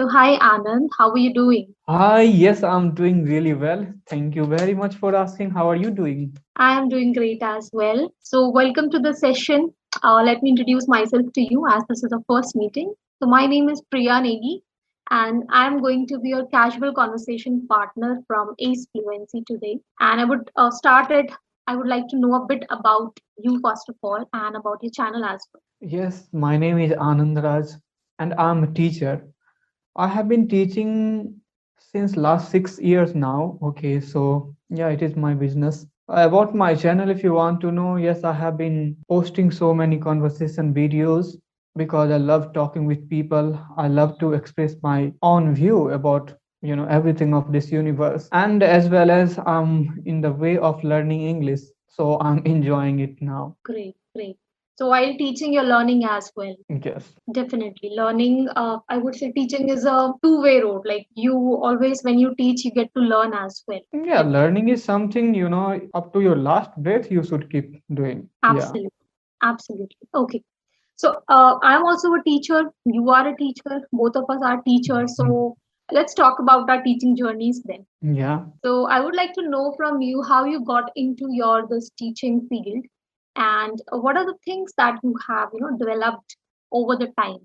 So, hi Anand, how are you doing? Hi, yes, I'm doing really well. Thank you very much for asking. How are you doing? I am doing great as well. So, welcome to the session. Let me introduce myself to you as this is the first meeting. So, my name is Priya Negi, and I am going to be your casual conversation partner from Ace Fluency today. And I would start it. I would like to know a bit about you first of all, and about your channel as well. Yes, my name is Anand Raj and I'm a teacher. I have been teaching since last 6 years now. Okay, so yeah, it is my business. About my channel, if you want to know, yes, I have been posting so many conversation videos because I love talking with people. I love to express my own view about everything of this universe, and as well as I'm in the way of learning English, so I'm enjoying it now. Great, great. So, while teaching, you're learning as well. Yes. Definitely. Learning, I would say teaching is a two-way road. Like you always, when you teach, you get to learn as well. Yeah, Definitely. learning is something, up to your last breath, you should keep doing. Yeah. Absolutely. Absolutely. Okay. So I'm also a teacher. You are a teacher. Both of us are teachers. So let's talk about our teaching journeys then. Yeah. So I would like to know from you how you got into your this teaching field and what are the things that you have, developed over the time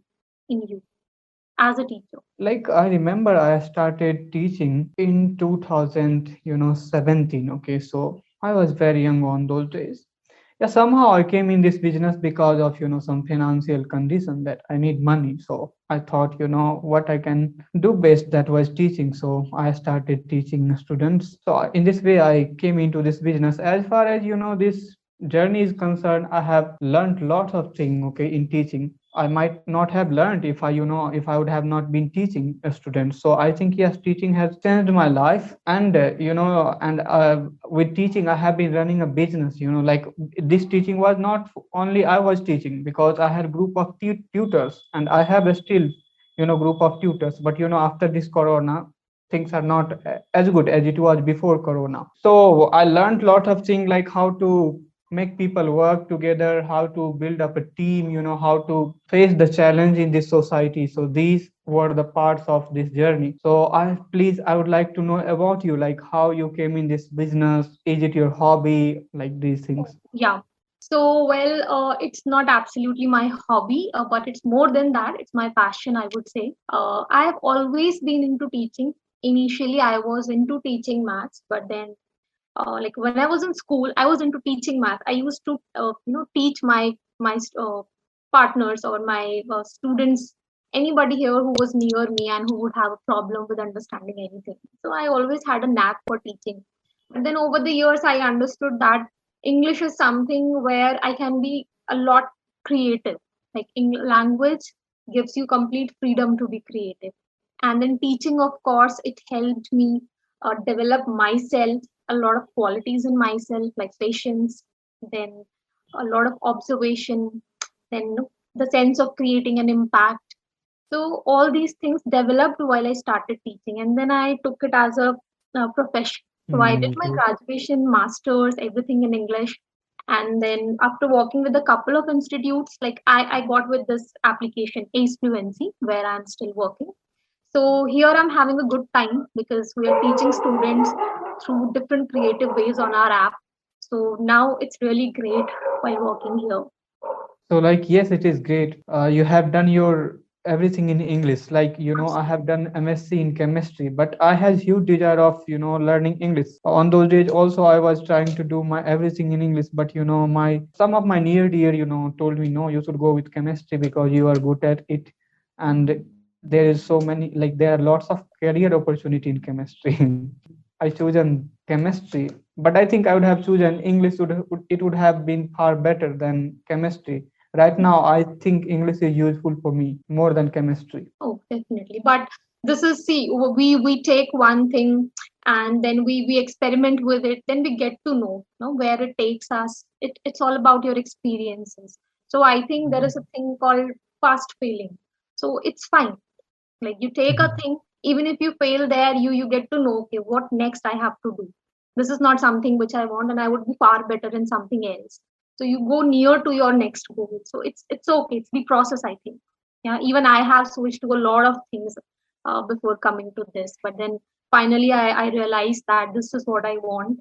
in you as a teacher. Like I remember I started teaching in 2000, 17. Okay, so I was very young on those days. Yeah, somehow I came in this business because of, some financial condition that I need money. So I thought, what I can do best, that was teaching. So I started teaching students. So in this way, I came into this business. As far as, this journey is concerned, I have learned lots of things, okay, in teaching. I might not have learned if I would have not been teaching a student. So I think yes, teaching has changed my life, and with teaching I have been running a business. Like this teaching was not only I was teaching, because I had group of tutors, and I have a still group of tutors. But after this corona, things are not as good as it was before corona. So I learned lot of things, like how to make people work together, how to build up a team, how to face the challenge in this society. So these were the parts of this journey. So I would like to know about you, like how you came in this business. Is it your hobby, like these things? Yeah. So, well, it's not absolutely my hobby, but it's more than that. It's my passion, I would say. I have always been into teaching. Initially, I was into teaching maths, but then, like when I was in school, I was into teaching math. I used to, teach my partners or my students, anybody here who was near me and who would have a problem with understanding anything. So I always had a knack for teaching. And then over the years, I understood that English is something where I can be a lot creative. Like language gives you complete freedom to be creative. And then teaching, of course, it helped me develop myself, a lot of qualities in myself, like patience, then a lot of observation, then the sense of creating an impact. So all these things developed while I started teaching, and then I took it as a profession. So I did my Good. graduation, masters, everything in English, and then after working with a couple of institutes, like I got with this application Ace Fluency, where I'm still working. So here I'm having a good time because we are teaching students through different creative ways on our app. So now it's really great while working here. So, like, yes, it is great. You have done your everything in English. Like, I have done MSc in chemistry, but I had huge desire of, learning English. On those days, also, I was trying to do my everything in English, but my some of my near dear, told me no, you should go with chemistry because you are good at it, and there is so many, like, there are lots of career opportunity in chemistry. I chosen chemistry, but I think I would have chosen English. It would have been far better than chemistry. Right now, I think English is useful for me more than chemistry. Oh, definitely. But this is see, we take one thing and then we experiment with it. Then we get to know, where it takes us. It's all about your experiences. So I think there is a thing called fast failing. So it's fine. Like you take a thing, even if you fail there, you get to know, okay, what next I have to do. This is not something which I want, and I would be far better in something else. So you go near to your next goal. So it's okay. It's the process, I think. Yeah, even I have switched to a lot of things. before coming to this. But then finally, I realized that this is what I want.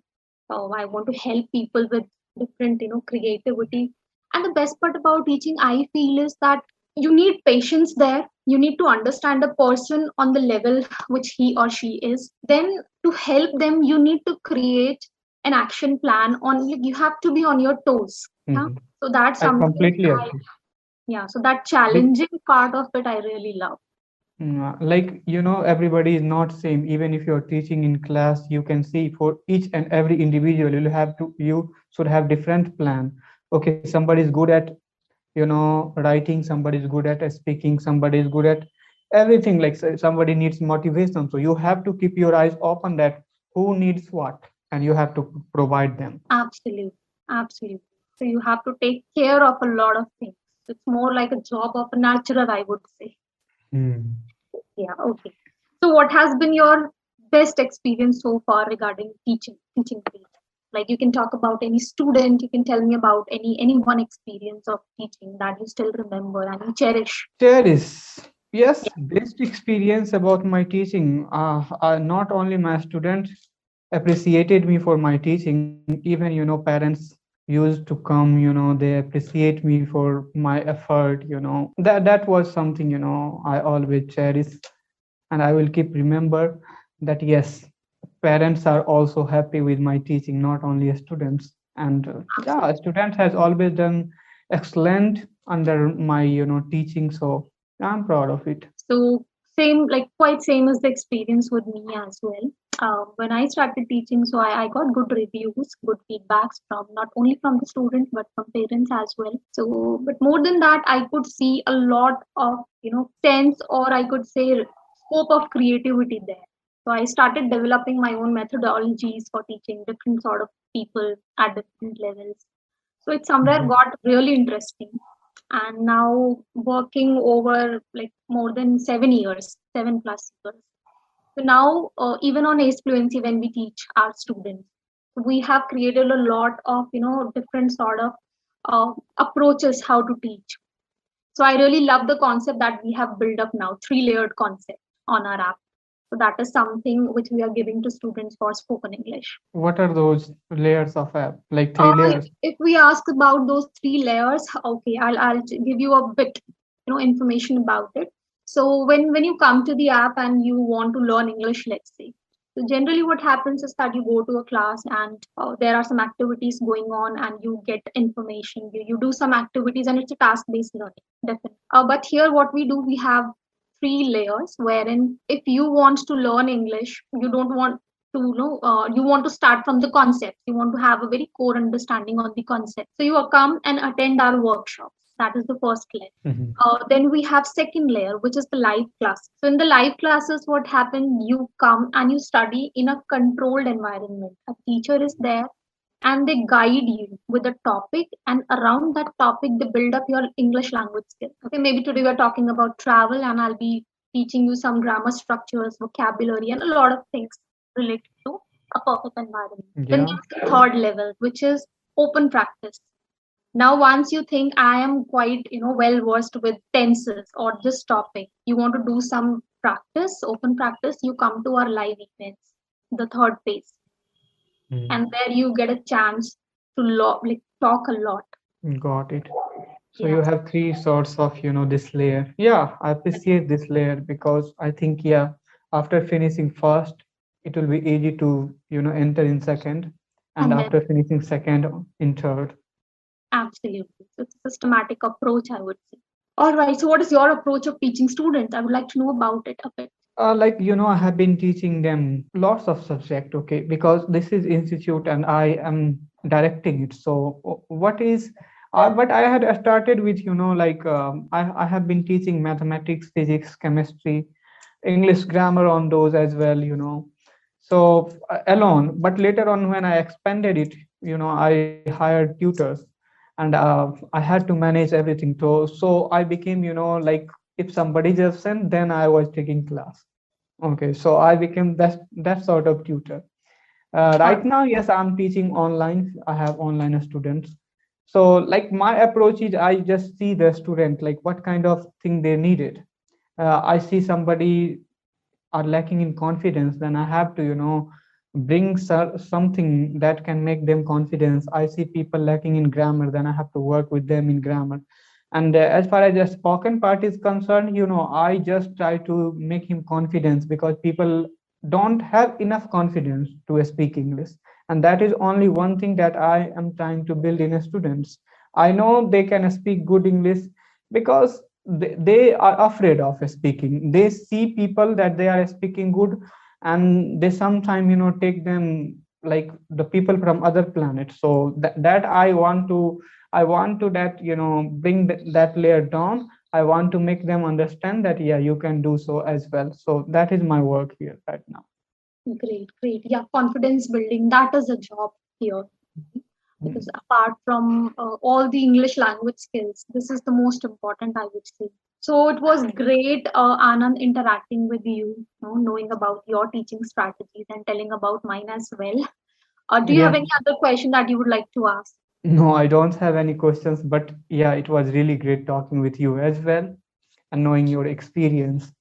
I want to help people with different, creativity. And the best part about teaching, I feel, is that you need patience there. You need to understand the person on the level which he or she is. Then to help them, you need to create an action plan on, like, you have to be on your toes. Yeah. Mhm. So that's I something completely I, agree. yeah. So that Be- challenging part of it, I really love. Like, everybody is not same. Even if you're teaching in class, you can see for each and every individual, you should have different plan. Okay, somebody is good at, writing, somebody is good at speaking, somebody is good at everything. Like, somebody needs motivation. So you have to keep your eyes open that who needs what, and you have to provide them. Absolutely. Absolutely. So you have to take care of a lot of things. It's more like a job of a nurturer, I would say. Hmm. Yeah. Okay. So what has been your best experience so far regarding teaching field? Like, you can talk about any student, you can tell me about any one experience of teaching that you still remember and you cherish. There is, yes, best experience about my teaching. Not only my students appreciated me for my teaching, even, parents used to come, they appreciate me for my effort, that was something, I always cherish, and I will keep remember that, yes, parents are also happy with my teaching, not only students. And yeah, Absolutely. students has always done excellent under my, teaching. So I'm proud of it. So same, like quite same as the experience with me as well. When I started teaching, so I got good reviews, good feedbacks from not only from the students but from parents as well. So, but more than that, I could see a lot of sense, or I could say scope of creativity there. So I started developing my own methodologies for teaching different sort of people at different levels. So it somewhere Mhm. got really interesting. And now working over like more than 7 years, 7+ years. So now, even on Ace Fluency, when we teach our students, we have created a lot of different sort of approaches how to teach. So I really love the concept that we have built up now, three-layered concept on our app. So that is something which we are giving to students for spoken English. What are those layers of app? Like three layers? If we ask about those three layers, okay, I'll give you a bit, information about it. So when you come to the app and you want to learn English, let's say, so generally what happens is that you go to a class and there are some activities going on and you get information. You do some activities and it's a task-based learning, definitely. But here what we do, we have three layers wherein if you want to learn English, you don't want to know you want to start from the concept, you want to have a very core understanding on the concept, so you will come and attend our workshops. That is the first layer. Mhm. Then we have second layer, which is the live class. So in the live classes, what happens, you come and you study in a controlled environment. A teacher is there and they guide you with a topic, and around that topic they build up your English language skill. Okay, maybe today we're talking about travel and I'll be teaching you some grammar structures, vocabulary, and a lot of things related to a perfect environment. Then Yeah. comes the third level, which is open practice. Now once you think I am quite well versed with tenses or this topic, you want to do some practice, open practice, you come to our live events, the third phase, Mhm. and there you get a chance to like talk a lot. Got it. So you Yes, have three sorts of, this layer. Yeah, I appreciate this layer because I think, yeah, after finishing first, it will be easy to, enter in second, and and then after finishing second, in third. absolutely. So it's a systematic approach, I would say. All right. So what is your approach of teaching students? I would like to know about it a bit. Like, I have been teaching them lots of subject, okay, because this is institute and I am directing it. So what I had started with, like, I have been teaching mathematics, physics, chemistry, English grammar on those as well, So alone, but later on when I expanded it, I hired tutors, and I had to manage everything. So I became, like, if somebody is absent, then I was taking class. Okay, so I became that sort of tutor. All Right right. now, yes, I'm teaching online. I have online students. So, like, my approach is I just see the student, like what kind of thing they needed. I see somebody. are lacking in confidence, then I have to, bring something that can make them confidence. I see people lacking in grammar, then I have to work with them in grammar. And as far as the spoken part is concerned, I just try to make him confidence, because people don't have enough confidence to speak English. And that is only one thing that I am trying to build in students. I know they can speak good English, because they are afraid of speaking. They see people that they are speaking good, and they sometimes, take them like the people from other planets. So that I want to that, bring that layer down. I want to make them understand that, yeah, you can do so as well. So that is my work here right now. Great, great. Yeah, confidence building, that is a job here. Because apart from all the English language skills, this is the most important, I would say. So it was great, Anand, interacting with you, knowing about your teaching strategies and telling about mine as well. Do you have Yeah. any other question that you would like to ask? No, I don't have any questions, but yeah, it was really great talking with you as well, and knowing your experience.